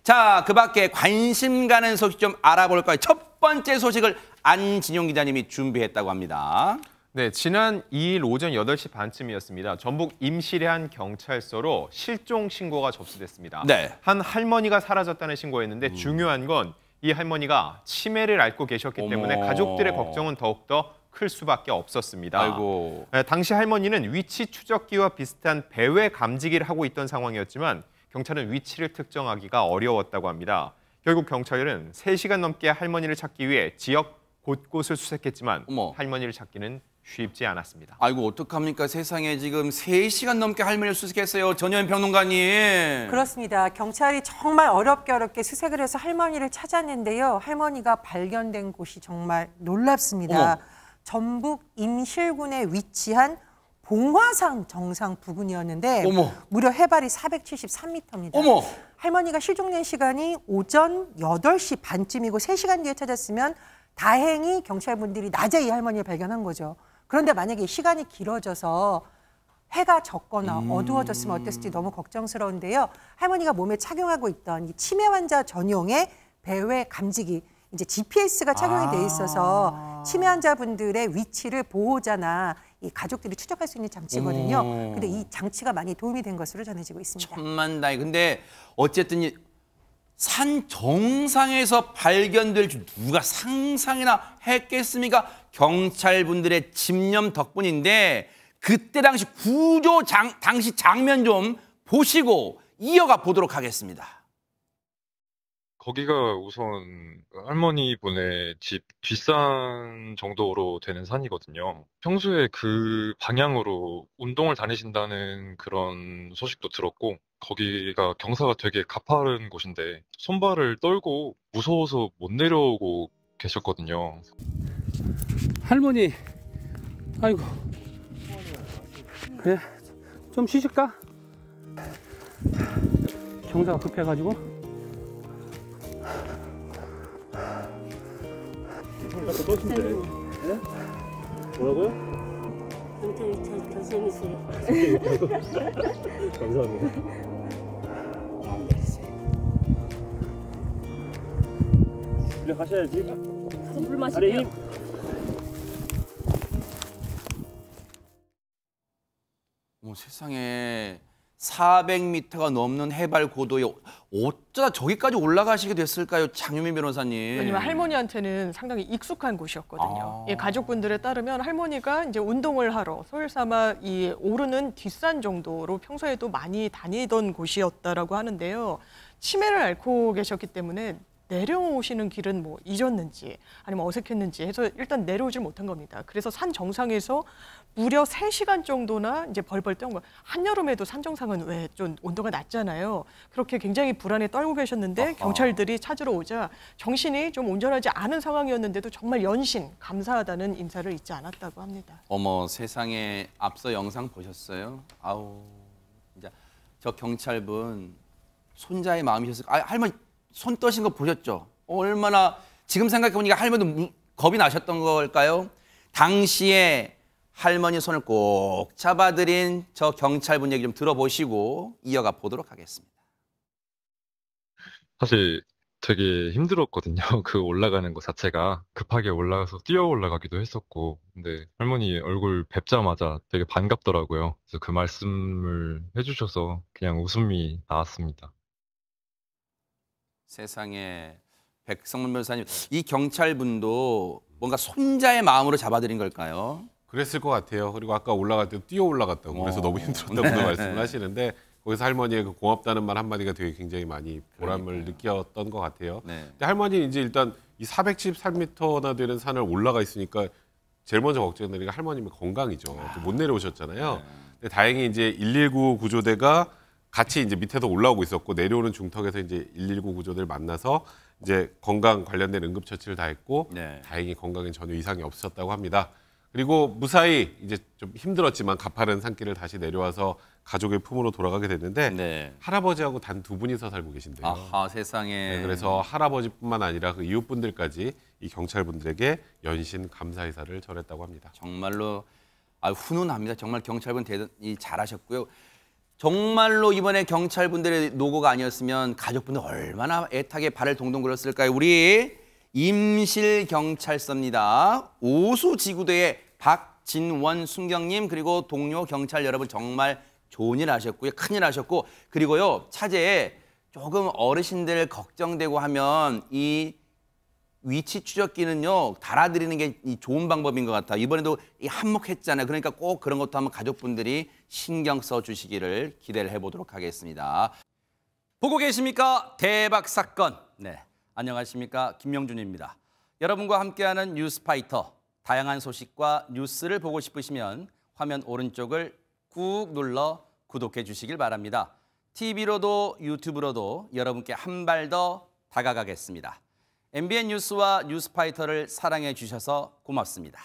자, 그 밖에 관심 가는 소식 좀 알아볼까요? 첫 번째 소식을 안진용 기자님이 준비했다고 합니다. 네, 지난 2일 오전 8시 반쯤이었습니다. 전북 임실의 경찰서로 실종 신고가 접수됐습니다. 네. 한 할머니가 사라졌다는 신고였는데 중요한 건 이 할머니가 치매를 앓고 계셨기 때문에 가족들의 걱정은 더욱더 클 수밖에 없었습니다. 아이고. 당시 할머니는 위치 추적기와 비슷한 배회 감지기를 하고 있던 상황이었지만 경찰은 위치를 특정하기가 어려웠다고 합니다. 결국 경찰은 3시간 넘게 할머니를 찾기 위해 지역 곳곳을 수색했지만 할머니를 찾기는 쉽지 않았습니다. 아이고, 어떡합니까? 세상에 지금 3시간 넘게 할머니를 수색했어요. 전현 평론가님. 그렇습니다. 경찰이 정말 어렵게 수색을 해서 할머니를 찾았는데요. 할머니가 발견된 곳이 정말 놀랍습니다. 전북 임실군에 위치한 봉화산 정상 부근이었는데 무려 해발이 473m입니다. 할머니가 실종된 시간이 오전 8시 반쯤이고 3시간 뒤에 찾았으면 다행히 경찰분들이 낮에 이 할머니를 발견한 거죠. 그런데 만약에 시간이 길어져서 해가 졌거나 어두워졌으면 어땠을지 너무 걱정스러운데요. 할머니가 몸에 착용하고 있던 이 치매 환자 전용의 배회 감지기, 이제 GPS가 착용이 돼 있어서 치매 환자분들의 위치를 보호자나 이 가족들이 추적할 수 있는 장치거든요. 근데 이 장치가 많이 도움이 된 것으로 전해지고 있습니다. 천만다행. 근데 어쨌든 산 정상에서 발견될 줄 누가 상상이나 했겠습니까? 경찰분들의 집념 덕분인데 그때 당시 구조 당시 장면 좀 보시고 이어가 보도록 하겠습니다. 거기가 우선 할머니 분의 집 뒷산 정도로 되는 산이거든요. 평소에 그 방향으로 운동을 다니신다는 그런 소식도 들었고 거기가 경사가 되게 가파른 곳인데 손발을 떨고 무서워서 못 내려오고 계셨거든요. 할머니, 아이고, 그래, 좀 쉬실까? 경사가 급해가지고. 아까 떠신데. 네? 뭐라고요? 경찰이 잘생겼어요. 감사합니다. 그래 하셔야지. 가서 물 마실게요. 세상에 400m가 넘는 해발 고도에 어쩌다 저기까지 올라가시게 됐을까요? 장유민 변호사님. 왜냐면 할머니한테는 상당히 익숙한 곳이었거든요. 가족분들에 따르면 할머니가 이제 운동을 하러 서울사마 이 오르는 뒷산 정도로 평소에도 많이 다니던 곳이었다라고 하는데요. 치매를 앓고 계셨기 때문에 내려오시는 길은 뭐 잊었는지 아니면 어색했는지 해서 일단 내려오질 못한 겁니다. 그래서 산 정상에서 무려 3시간 정도나 이제 벌벌 떤 거. 한여름에도 산 정상은 왜 좀 온도가 낮잖아요. 그렇게 굉장히 불안에 떨고 계셨는데 경찰들이 찾으러 오자 정신이 좀 온전하지 않은 상황이었는데도 정말 연신 감사하다는 인사를 잊지 않았다고 합니다. 어머, 세상에 앞서 영상 보셨어요? 아우, 진짜 저 경찰분 손자의 마음이셨을까? 할머니 손 떠신 거 보셨죠? 얼마나 지금 생각해보니까 할머니도 겁이 나셨던 걸까요? 당시에 할머니 손을 꼭 잡아드린 저 경찰분 얘기 좀 들어보시고 이어가 보도록 하겠습니다. 사실 되게 힘들었거든요. 그 올라가는 것 자체가 급하게 올라가서 뛰어 올라가기도 했었고 근데 할머니 얼굴 뵙자마자 되게 반갑더라고요. 그래서 그 말씀을 해주셔서 그냥 웃음이 나왔습니다. 세상에 백성문 변호사님, 이 경찰분도 뭔가 손자의 마음으로 잡아들인 걸까요? 그랬을 것 같아요. 그리고 아까 올라갈 때 뛰어 올라갔다고 그래서 너무 힘들었다고 말씀을 하시는데 거기서 할머니의 그 고맙다는 말 한마디가 되게 굉장히 많이 보람을 느꼈던 것 같아요. 근데 할머니는 이제 일단 이 413m나 되는 산을 올라가 있으니까 제일 먼저 걱정되는 게 할머님의 건강이죠. 못 내려오셨잖아요. 근데 다행히 이제 119 구조대가 같이 이제 밑에서 올라오고 있었고 내려오는 중턱에서 이제 119 구조대를 만나서 이제 건강 관련된 응급처치를 다 했고 다행히 건강에 전혀 이상이 없었다고 합니다. 그리고 무사히 이제 좀 힘들었지만 가파른 산길을 다시 내려와서 가족의 품으로 돌아가게 됐는데 할아버지하고 단 2분이서 살고 계신데요. 아하, 세상에. 그래서 할아버지뿐만 아니라 그 이웃분들까지 이 경찰분들에게 연신 감사 인사를 전했다고 합니다. 정말로 훈훈합니다. 정말 경찰분 대단히 잘하셨고요. 정말로 이번에 경찰분들의 노고가 아니었으면 가족분들 얼마나 애타게 발을 동동 굴렀을까요? 우리 임실경찰서입니다. 오수지구대의 박진원 순경님 그리고 동료 경찰 여러분 정말 좋은 일 하셨고요. 큰일 하셨고 그리고요. 차제에 조금 어르신들 걱정되고 하면 이 위치 추적기는요. 달아드리는 게 좋은 방법인 것 같아요. 이번에도 한몫했잖아요. 그러니까 꼭 그런 것도 한번 가족분들이 신경 써주시기를 기대를 해보도록 하겠습니다. 보고 계십니까? 대박 사건. 네, 안녕하십니까? 김명준입니다. 여러분과 함께하는 뉴스파이터. 다양한 소식과 뉴스를 보고 싶으시면 화면 오른쪽을 꾹 눌러 구독해 주시길 바랍니다. TV로도 유튜브로도 여러분께 한 발 더 다가가겠습니다. MBN 뉴스와 뉴스파이터를 사랑해 주셔서 고맙습니다.